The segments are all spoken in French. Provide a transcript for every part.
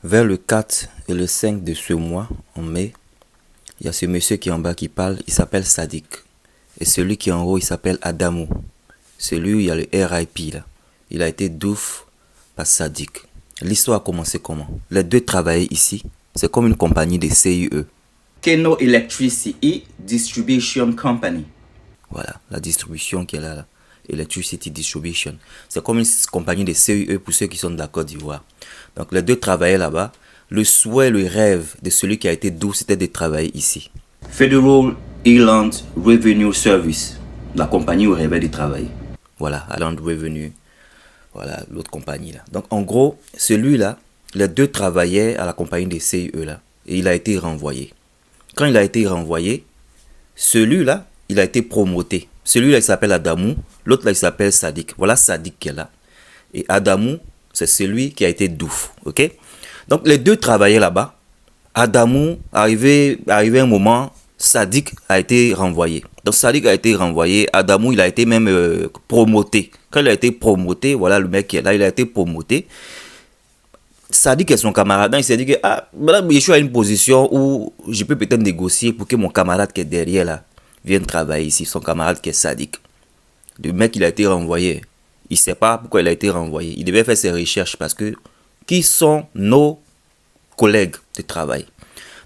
Vers le 4 et le 5 de ce mois, en mai, il y a ce monsieur qui est en bas qui parle, il s'appelle Sadik. Et celui qui est en haut, il s'appelle Adamou. Celui où il y a le RIP là. Il a été douf par Sadik. L'histoire a commencé comment? Les deux travaillaient ici. C'est comme une compagnie de CIE. Keno Electricity Distribution Company. Voilà, la distribution qui est là. Electricity Distribution. C'est comme une compagnie de CIE pour ceux qui sont de la Côte d'Ivoire. Donc les deux travaillaient là-bas. Le souhait, le rêve de celui qui a été doux, c'était de travailler ici. Federal Inland Revenue Service. La compagnie où rêvait de travailler. Voilà, Island Revenue. Voilà, l'autre compagnie là. Donc en gros, celui-là, les deux travaillaient à la compagnie de CIE là. Et il a été renvoyé. Quand il a été renvoyé, celui-là, il a été promoté. Celui-là, il s'appelle Adamou. L'autre là, il s'appelle Sadik. Voilà Sadik qui est là. Et Adamou, c'est celui qui a été douf. Ok? Donc les deux travaillaient là-bas. Adamou, arrivé un moment, Sadik a été renvoyé. Donc Sadik a été renvoyé. Adamou, il a été même promoté. Quand il a été promoté, voilà le mec qui est là, il a été promoté. Sadik est son camarade. Il s'est dit que je suis à une position où je peux peut-être négocier pour que mon camarade qui est derrière là vienne travailler ici. Son camarade qui est Sadik. Le mec, il a été renvoyé. Il ne sait pas pourquoi il a été renvoyé. Il devait faire ses recherches parce que qui sont nos collègues de travail?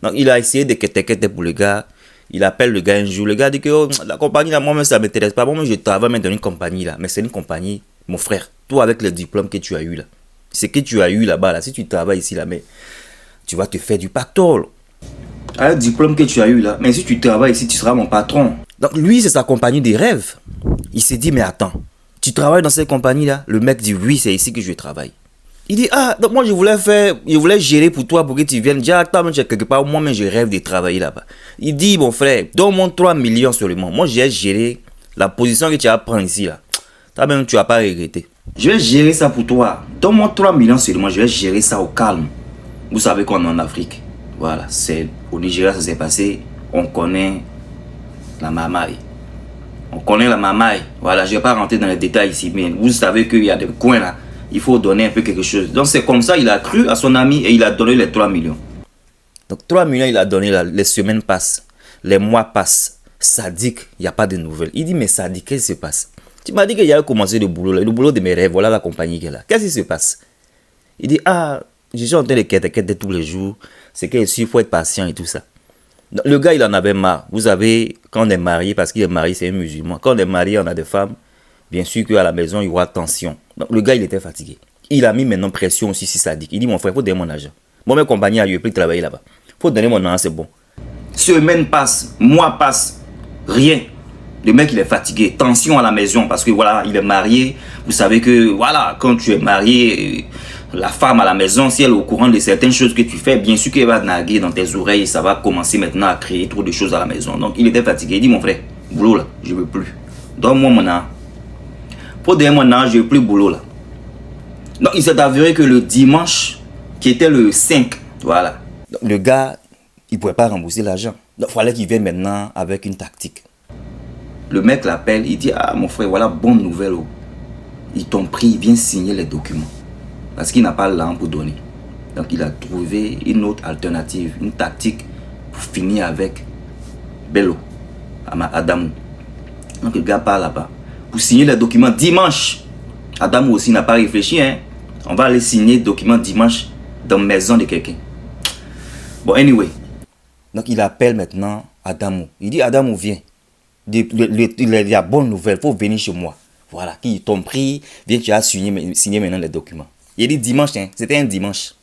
Donc il a essayé de quêter pour le gars. Il appelle le gars un jour. Le gars dit que oh, la compagnie là, moi-même ça ne m'intéresse pas. Moi-même je travaille même dans une compagnie là. Mais c'est une compagnie, mon frère. Toi avec le diplôme que tu as eu là. Ce que tu as eu là-bas là. Si tu travailles ici là, mais tu vas te faire du pactole. Avec le diplôme que tu as eu là. Mais si tu travailles ici, tu seras mon patron. Donc lui c'est sa compagnie des rêves. Il s'est dit mais attends. Tu travailles dans cette compagnie là? Le mec dit oui, c'est ici que je travaille. Il dit donc moi je voulais gérer pour toi pour que tu viennes. Déjà attends, quelque part, moi-même je rêve de travailler là-bas. Il dit mon frère, donne-moi 3 millions seulement. Moi j'ai géré la position que tu vas prendre ici là. Toi-même tu vas pas regretter. Je vais gérer ça pour toi. Donne-moi 3 millions seulement, je vais gérer ça au calme. Vous savez qu'on est en Afrique. Voilà, c'est au Nigeria ça s'est passé. On connaît la mamaille. On connaît la mamaille. Voilà, je ne vais pas rentrer dans les détails ici, mais vous savez qu'il y a des coins là. Il faut donner un peu quelque chose. Donc c'est comme ça, il a cru à son ami et il a donné les 3 millions. Donc 3 millions, il a donné, là, les semaines passent, les mois passent. Sadik, il n'y a pas de nouvelles. Il dit, mais Sadik, qu'est-ce qui se passe? Tu m'as dit qu'il avait commencé le boulot de mes rêves, voilà la compagnie qui est là. Qu'est-ce qui se passe? Il dit, je suis en train de quêter tous les jours. C'est qu'il faut être patient et tout ça. Donc, le gars, il en avait marre. Vous savez, quand on est marié, parce qu'il est marié, c'est un musulman. Quand on est marié, on a des femmes. Bien sûr qu'à la maison, il y aura tension. Donc le gars, il était fatigué. Il a mis maintenant pression aussi sur Sadik. Il dit, mon frère, il faut donner mon argent. Moi, mes compagnies, je ne peux plus travailler là-bas. Il faut donner mon argent, c'est bon. Semaine passe, mois passe, rien. Le mec, il est fatigué. Tension à la maison parce que voilà, il est marié. Vous savez que voilà, quand tu es marié, la femme à la maison, si elle est au courant de certaines choses que tu fais, bien sûr qu'elle va naguer dans tes oreilles et ça va commencer maintenant à créer trop de choses à la maison. Donc il était fatigué. Il dit, mon frère, boulot là, je ne veux plus. Donne-moi mon argent. Pour donner mon argent, je n'ai plus boulot là. Donc il s'est avéré que le dimanche, qui était le 5, voilà. Donc, le gars, il ne pouvait pas rembourser l'argent. Donc il fallait qu'il vienne maintenant avec une tactique. Le mec l'appelle, il dit, mon frère, voilà, bonne nouvelle. Oh. Ils t'ont pris, il vient signer les documents. Parce qu'il n'a pas l'argent pour donner. Donc il a trouvé une autre alternative, une tactique pour finir avec Bello, Adamou. Donc le gars part là-bas. Pour signer les documents dimanche. Adamou aussi n'a pas réfléchi. Hein? On va aller signer les documents dimanche dans la maison de quelqu'un. Bon, anyway. Donc il appelle maintenant Adamou. Il dit, Adamou, viens. Il y a bonne nouvelle, il faut venir chez moi. Voilà, qui t'ont pris, viens, tu as signé maintenant les documents. Il dit dimanche, hein? C'était un dimanche.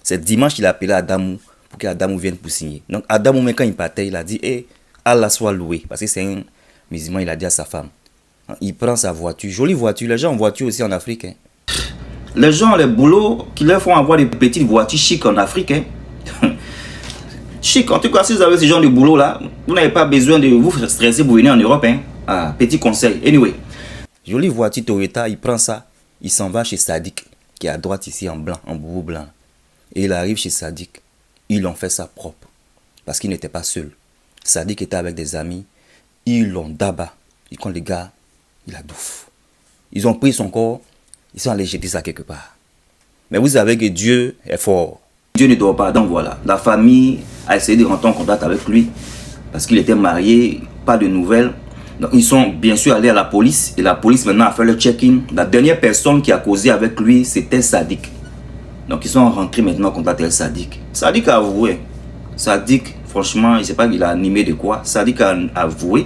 C'est dimanche qu'il a appelé Adamou pour qu'Adamou vienne pour signer. Donc Adamou, même quand il partait, il a dit, Allah soit loué. Parce que c'est un musulman, il a dit à sa femme. Il prend sa voiture, jolie voiture. Les gens ont voiture aussi en Afrique. Hein. Les gens, les boulots qui leur font avoir des petites voitures chic en Afrique. Hein. Chic, en tout cas, si vous avez ce genre de boulot là, vous n'avez pas besoin de vous stresser pour venir en Europe. Hein. Petit conseil. Anyway. Jolie voiture Toyota, il prend ça, il s'en va chez Sadik, qui est à droite ici en blanc, en boubou blanc. Et il arrive chez Sadik, ils l'ont fait ça propre, parce qu'il n'était pas seul. Sadik était avec des amis, ils l'ont d'abat. Et quand les gars, il a douf. Ils ont pris son corps, ils sont allés jeter ça quelque part. Mais vous savez que Dieu est fort. Dieu ne dort pas. Donc voilà, la famille a essayé de rentrer en contact avec lui parce qu'il était marié, pas de nouvelles. Donc ils sont bien sûr allés à la police et la police maintenant a fait le check-in. La dernière personne qui a causé avec lui, c'était Sadiq. Donc ils sont rentrés maintenant en contact avec Sadiq. Sadiq a avoué. Sadiq, franchement, je ne sais pas qu'il a animé de quoi. Sadiq a avoué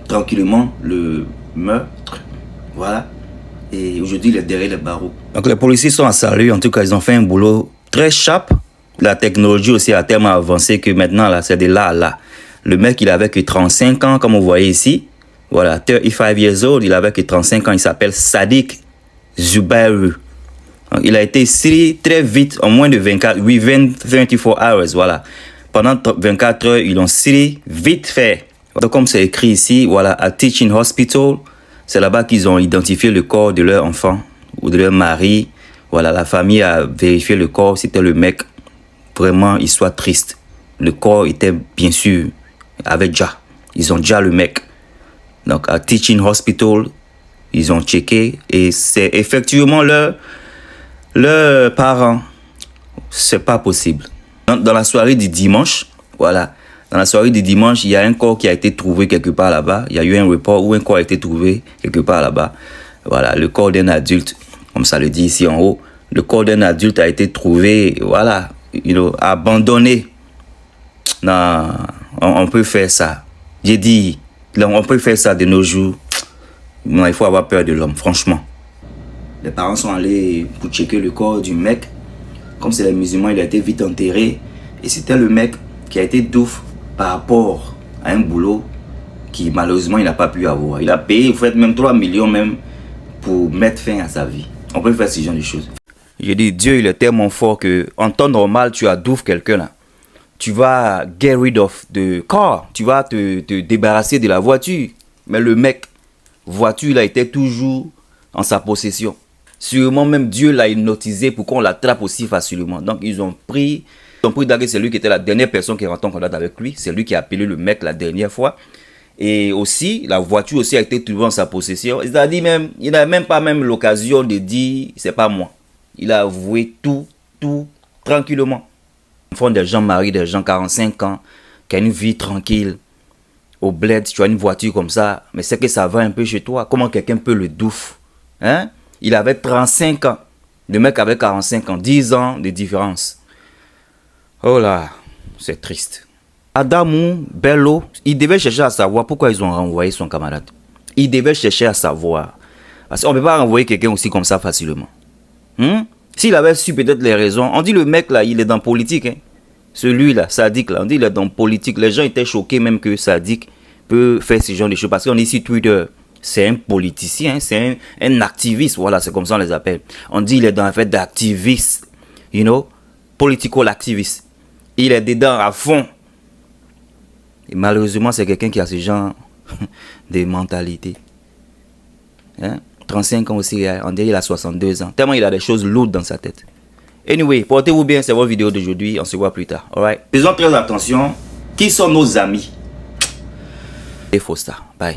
tranquillement le meurtre. Voilà. Et aujourd'hui, il est derrière les barreaux. Donc les policiers sont à salut. En tout cas, ils ont fait un boulot très sharp. La technologie aussi a tellement avancé que maintenant, là, c'est de là à là. Le mec, il avait que 35 ans, comme vous voyez ici. Voilà, 35 years old, il avait que 35 ans. Il s'appelle Sadiq Zubairu. Il a été scellé très vite, en moins de 24 hours, voilà. Pendant 24 heures, ils l'ont scellé vite fait. Donc, comme c'est écrit ici, voilà, à Teaching Hospital, c'est là-bas qu'ils ont identifié le corps de leur enfant ou de leur mari. Voilà, la famille a vérifié le corps, c'était le mec. Vraiment, histoire triste. Le corps était, bien sûr, avec déjà. Ils ont déjà le mec. Donc, à Teaching Hospital, ils ont checké et c'est effectivement leurs parents. C'est pas possible. Dans la soirée du dimanche, voilà, dans la soirée du dimanche, il y a un corps qui a été trouvé quelque part là-bas. Il y a eu un report où un corps a été trouvé quelque part là-bas. Voilà, le corps d'un adulte, comme ça le dit ici en haut. Le corps d'un adulte a été trouvé, voilà, abandonné. Non, on peut faire ça. J'ai dit, on peut faire ça de nos jours. Non, il faut avoir peur de l'homme, franchement. Les parents sont allés pour checker le corps du mec. Comme c'est les musulmans, il a été vite enterré. Et c'était le mec qui a été douf par rapport à un boulot qui malheureusement il n'a pas pu avoir. Il a payé, il faut même 3 millions même pour mettre fin à sa vie. On peut faire ce genre de choses. Je dis, Dieu il est tellement fort que en temps normal, tu as douf quelqu'un là. Tu vas get rid of the car. Tu vas te débarrasser de la voiture. Mais le mec, voiture, il a été toujours en sa possession. Sûrement même Dieu l'a hypnotisé pour qu'on l'attrape aussi facilement. Donc ils ont pris d'ailleurs c'est lui qui était la dernière personne qui est rentrée en contact avec lui. C'est lui qui a appelé le mec la dernière fois. Et aussi, la voiture aussi a été trouvée en sa possession. C'est-à-dire même, il n'a même pas l'occasion de dire, c'est pas moi. Il a avoué tout, tranquillement. Ils font des gens mariés, des gens 45 ans, qui ont une vie tranquille. Au bled, tu as une voiture comme ça, mais c'est que ça va un peu chez toi. Comment quelqu'un peut le douf? Hein? Il avait 35 ans. Le mec avait 45 ans, 10 ans de différence. Oh là, c'est triste. Adamou Bello, il devait chercher à savoir pourquoi ils ont renvoyé son camarade. Il devait chercher à savoir. Parce qu'on ne peut pas renvoyer quelqu'un aussi comme ça facilement. S'il avait su peut-être les raisons, on dit le mec là, il est dans politique. Hein. Celui-là, Sadiq là, on dit il est dans politique. Les gens étaient choqués même que Sadiq peut faire ce genre de choses. Parce qu'on est ici Twitter, c'est un politicien, c'est un activiste. Voilà, c'est comme ça on les appelle. On dit il est dans un fait d'activiste, political activiste. Il est dedans à fond. Et malheureusement, c'est quelqu'un qui a ce genre de mentalité. Hein? 35 ans aussi, on dirait qu'il a 62 ans. Tellement il a des choses lourdes dans sa tête. Anyway, portez-vous bien, c'est votre vidéo d'aujourd'hui. On se voit plus tard. Alright? Faisons très attention. Qui sont nos amis? Et Fosta. Bye.